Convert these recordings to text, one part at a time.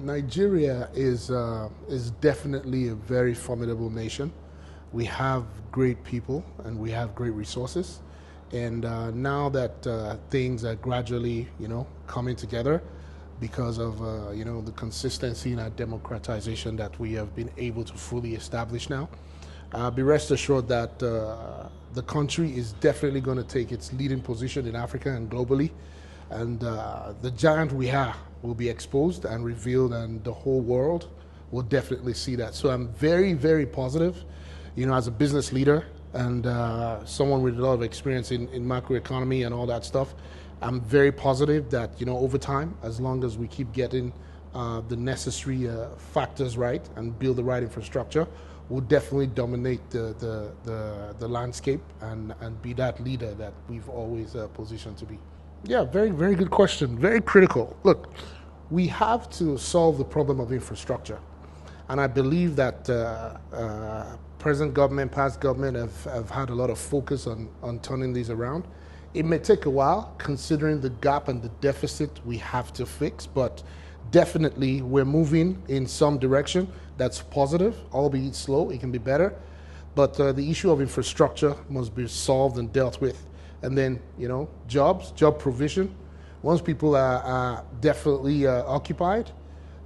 Nigeria is definitely a very formidable nation. We have great people and we have great resources. And now that things are gradually, coming together because of, the consistency in our democratization that we have been able to fully establish now, be rest assured that the country is definitely going to take its leading position in Africa and globally. And the giant we are will be exposed and revealed, and the whole world will definitely see that. So I'm very, very positive, as a business leader and someone with a lot of experience in macroeconomy and all that stuff. I'm very positive that, over time, as long as we keep getting the necessary factors right and build the right infrastructure, we'll definitely dominate the landscape and be that leader that we've always positioned to be. Yeah, very, very good question. Very critical. Look, we have to solve the problem of infrastructure. And I believe that present government, past government have had a lot of focus on turning these around. It may take a while, considering the gap and the deficit we have to fix, but definitely we're moving in some direction that's positive, albeit slow. It can be better. But the issue of infrastructure must be solved and dealt with. And then, job provision. Once people are definitely occupied,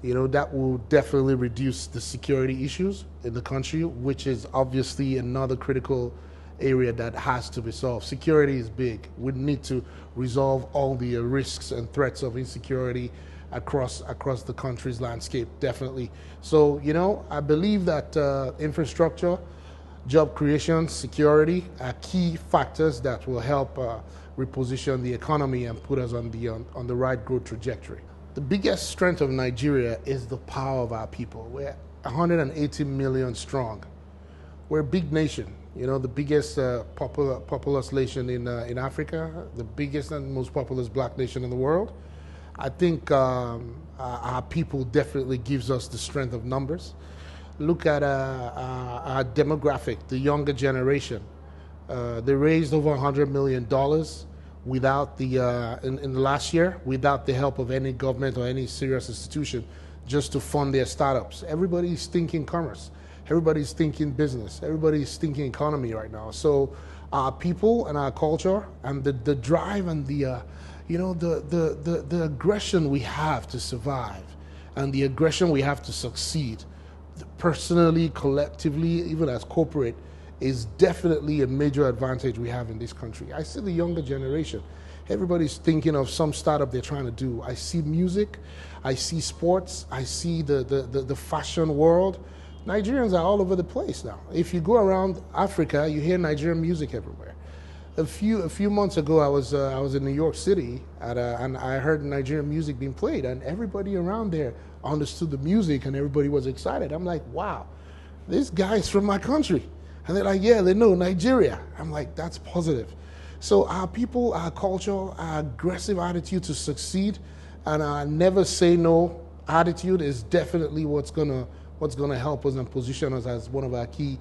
that will definitely reduce the security issues in the country, which is obviously another critical area that has to be solved. Security is big. We need to resolve all the risks and threats of insecurity across the country's landscape, definitely. So, I believe that infrastructure, job creation, security are key factors that will help reposition the economy and put us on the right growth trajectory. The biggest strength of Nigeria is the power of our people. We're 180 million strong. We're a big nation, the biggest populous nation in Africa, the biggest and most populous black nation in the world. I think our people definitely gives us the strength of numbers. Look at our demographic, the younger generation. They raised over $100 million without in the last year, without the help of any government or any serious institution, just to fund their startups. Everybody's thinking commerce. Everybody's thinking business. Everybody's thinking economy right now. So our people and our culture and the drive and the aggression we have to survive and the aggression we have to succeed, personally, collectively, even as corporate, is definitely a major advantage we have in this country. I see the younger generation. Everybody's thinking of some startup they're trying to do. I see music, I see sports, I see the fashion world. Nigerians are all over the place now. If you go around Africa, you hear Nigerian music everywhere. A few months ago, I was in New York City and I heard Nigerian music being played, and everybody around there understood the music and everybody was excited. I'm like, wow, this guy's from my country. And they're like, yeah, they know Nigeria. I'm like, that's positive. So our people, our culture, our aggressive attitude to succeed, and our never say no attitude is definitely what's gonna help us and position us as one of our key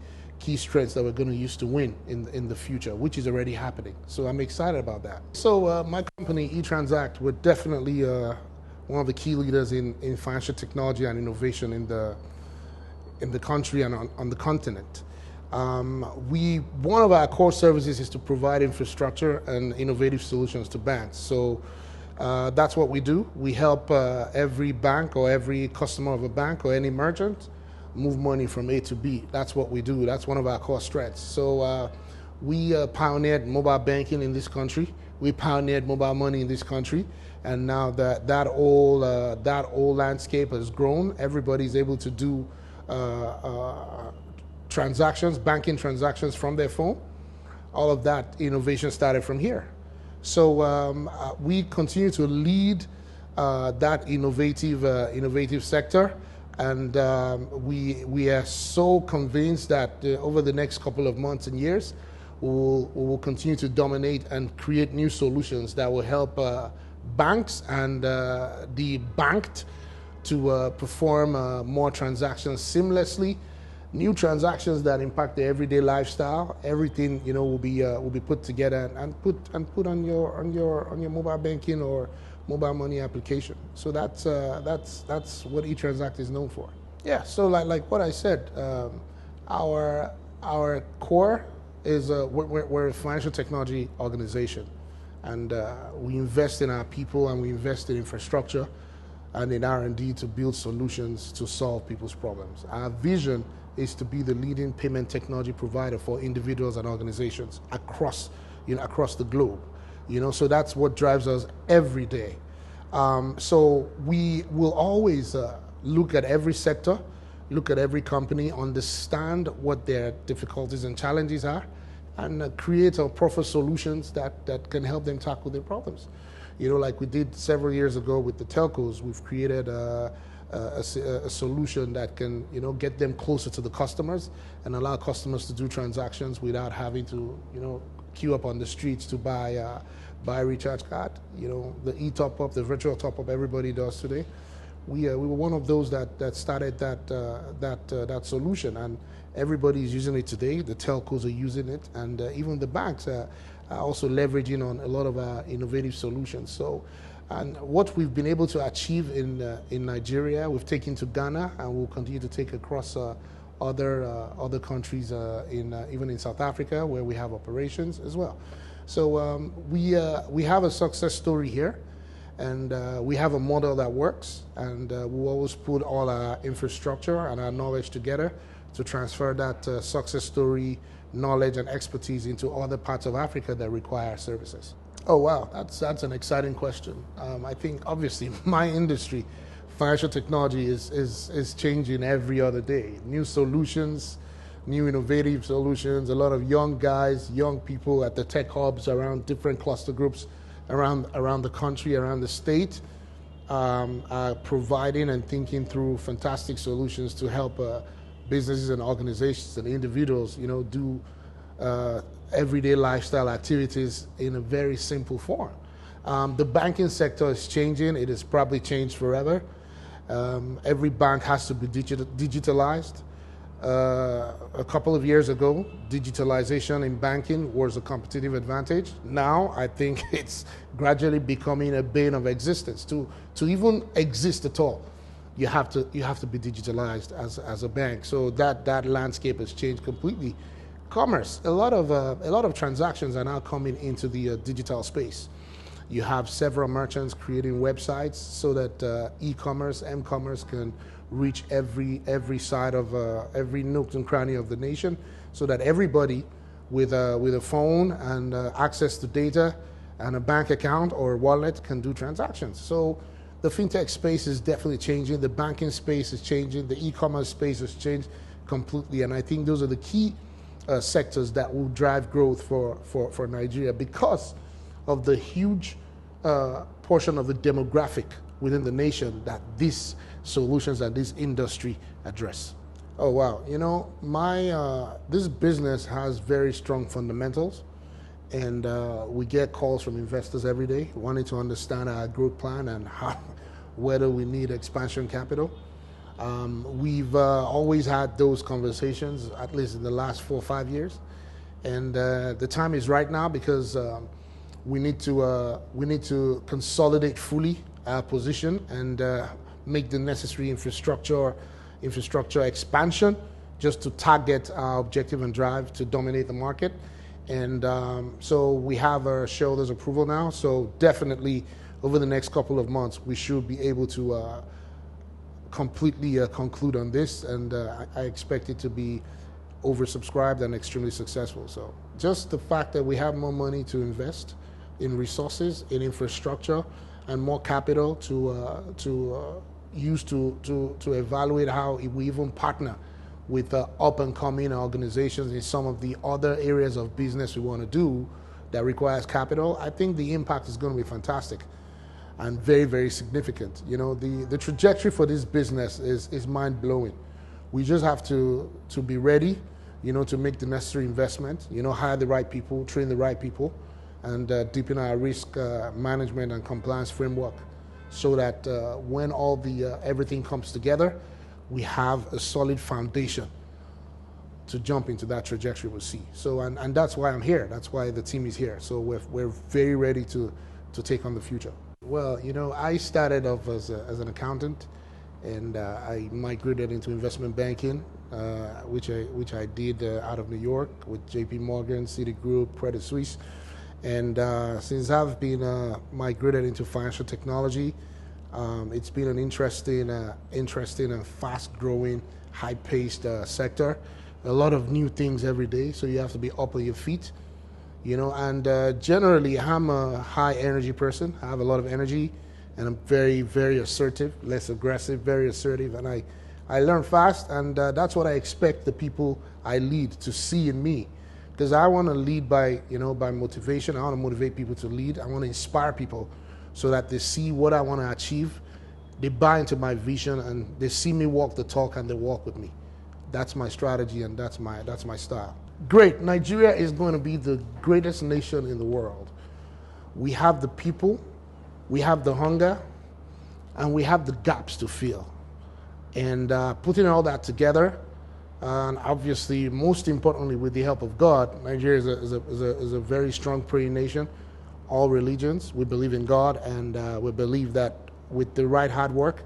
strengths that we're going to use to win in the future, which is already happening. So I'm excited about that. So my company, eTranzact, we're definitely one of the key leaders in financial technology and innovation in the country and on the continent. One of our core services is to provide infrastructure and innovative solutions to banks. So that's what we do. We help every bank or every customer of a bank or any merchant move money from A to B. That's what we do. That's one of our core strengths. So we pioneered mobile banking in this country. We pioneered mobile money in this country. And now that old landscape has grown, everybody's able to do banking transactions from their phone. All of that innovation started from here. So we continue to lead that innovative sector, and we are so convinced that over the next couple of months and years, we will continue to dominate and create new solutions that will help banks and the banked to perform more transactions seamlessly. New transactions that impact the everyday lifestyle. Everything will be put together and put on your mobile banking or mobile money application. So that's what eTranzact is known for. Yeah. So like what I said, our core is we're a financial technology organization, and we invest in our people and we invest in infrastructure and in R&D to build solutions to solve people's problems. Our vision is to be the leading payment technology provider for individuals and organizations across the globe. So that's what drives us every day. So we will always look at every sector, look at every company, understand what their difficulties and challenges are, and create or proffer solutions that can help them tackle their problems. Like we did several years ago with the telcos, we've created a solution that can, get them closer to the customers and allow customers to do transactions without having to, queue up on the streets to buy a recharge card. The e-top up, the virtual top up everybody does today. We were one of those that started that solution, and everybody is using it today. The telcos are using it, and even the banks are also leveraging on a lot of our innovative solutions. So, and what we've been able to achieve in Nigeria, we've taken to Ghana, and we'll continue to take across other countries, even in South Africa, where we have operations as well. So we have a success story here, and we have a model that works, and we'll always put all our infrastructure and our knowledge together to transfer that success story, knowledge and expertise into other parts of Africa that require services. Oh wow, that's an exciting question. I think obviously my industry, financial technology, is changing every other day. New solutions, new innovative solutions, a lot of young guys, young people at the tech hubs around different cluster groups around the country, around the state, are providing and thinking through fantastic solutions to help businesses and organizations and individuals, do everyday lifestyle activities in a very simple form. The banking sector is changing. It has probably changed forever. Every bank has to be digitalized. A couple of years ago, digitalization in banking was a competitive advantage. Now, I think it's gradually becoming a bane of existence. To even exist at all, you have to be digitalized as a bank. So that landscape has changed completely. Commerce, a lot of transactions are now coming into the digital space. You have several merchants creating websites so that e-commerce, m-commerce can reach every side of every nook and cranny of the nation, so that everybody with a phone and access to data and a bank account or wallet can do transactions. So the fintech space is definitely changing. The banking space is changing. The e-commerce space has changed completely, and I think those are the key sectors that will drive growth for Nigeria because of the huge portion of the demographic within the nation that these solutions and this industry address. Oh wow, this business has very strong fundamentals, and we get calls from investors every day wanting to understand our growth plan and whether we need expansion capital. We've always had those conversations, at least in the last 4 or 5 years, and the time is right now because we need to consolidate fully our position and make the necessary infrastructure expansion just to target our objective and drive to dominate the market. And so we have our shareholders' approval now. So definitely over the next couple of months, we should be able to completely conclude on this. And I expect it to be oversubscribed and extremely successful. So just the fact that we have more money to invest in resources, in infrastructure, and more capital to use to evaluate how we even partner with up-and-coming organizations in some of the other areas of business we want to do that requires capital, I think the impact is going to be fantastic and very, very significant. The trajectory for this business is mind-blowing. We just have to be ready, to make the necessary investment, hire the right people, train the right people, and deepen our risk management and compliance framework so that when everything comes together, we have a solid foundation to jump into that trajectory we'll see. So, and that's why I'm here. That's why the team is here. So we're very ready to take on the future. Well, I started off as an accountant, and I migrated into investment banking, which I did out of New York with J.P. Morgan, Citigroup, Credit Suisse, and since I've been migrated into financial technology, it's been an interesting and fast-growing, high-paced sector. A lot of new things every day, so you have to be up on your feet. And generally I'm a high energy person. I have a lot of energy, and I'm very, very assertive, less aggressive, very assertive, and I learn fast, and that's what I expect the people I lead to see in me, because I want to lead by motivation. I want to motivate people to lead. I want to inspire people so that they see what I want to achieve, they buy into my vision, and they see me walk the talk, and they walk with me. That's my strategy, and that's my style. Great. Nigeria is going to be the greatest nation in the world. We have the people, we have the hunger, and we have the gaps to fill. And putting all that together, and obviously, most importantly, with the help of God, Nigeria is a very strong praying nation. All religions, we believe in God, and we believe that with the right hard work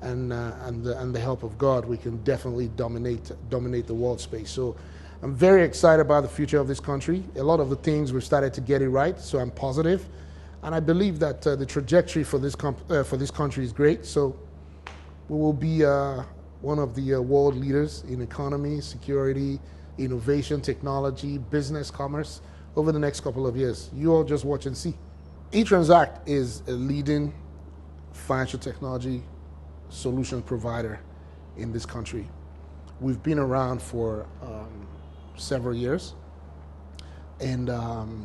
and the help of God, we can definitely dominate the world space. So I'm very excited about the future of this country. A lot of the things we've started to get it right, so I'm positive, and I believe that the trajectory for this country is great. So we will be one of the world leaders in economy, security, innovation, technology, business, commerce over the next couple of years. You all just watch and see. eTranzact is a leading financial technology solution provider in this country. We've been around for several years, and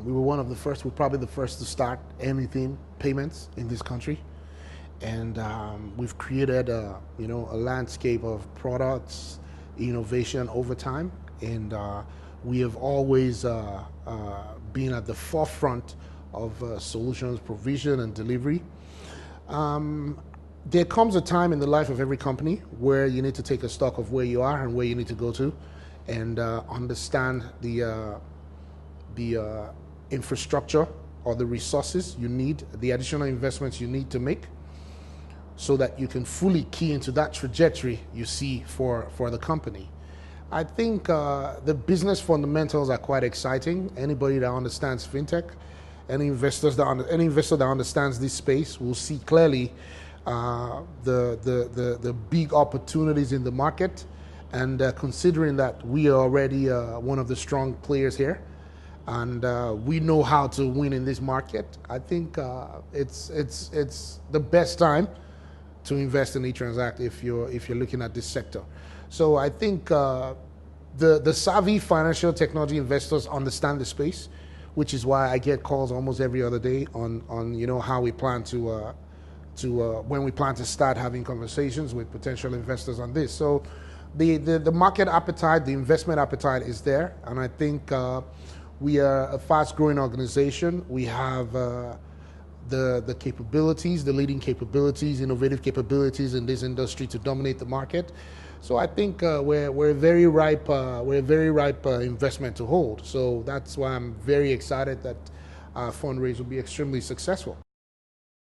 we were one of the first. We're probably the first to start anything payments in this country, and we've created a landscape of products, innovation over time, and we have always been at the forefront of solutions provision and delivery. There comes a time in the life of every company where you need to take a stock of where you are and where you need to go to, and understand the infrastructure or the resources you need, the additional investments you need to make, so that you can fully key into that trajectory you see for the company. I think the business fundamentals are quite exciting. Anybody that understands fintech, any investor that understands this space will see clearly the big opportunities in the market, and considering that we are already one of the strong players here, and we know how to win in this market, I think it's the best time to invest in eTranzact if you're looking at this sector. So I think the savvy financial technology investors understand the space, which is why I get calls almost every other day on how we plan to when we plan to start having conversations with potential investors on this. So the market appetite, the investment appetite is there, and I think we are a fast-growing organization. We have the capabilities, the leading capabilities, innovative capabilities in this industry to dominate the market. So I think we're a very ripe investment to hold. So that's why I'm very excited that our fundraise will be extremely successful.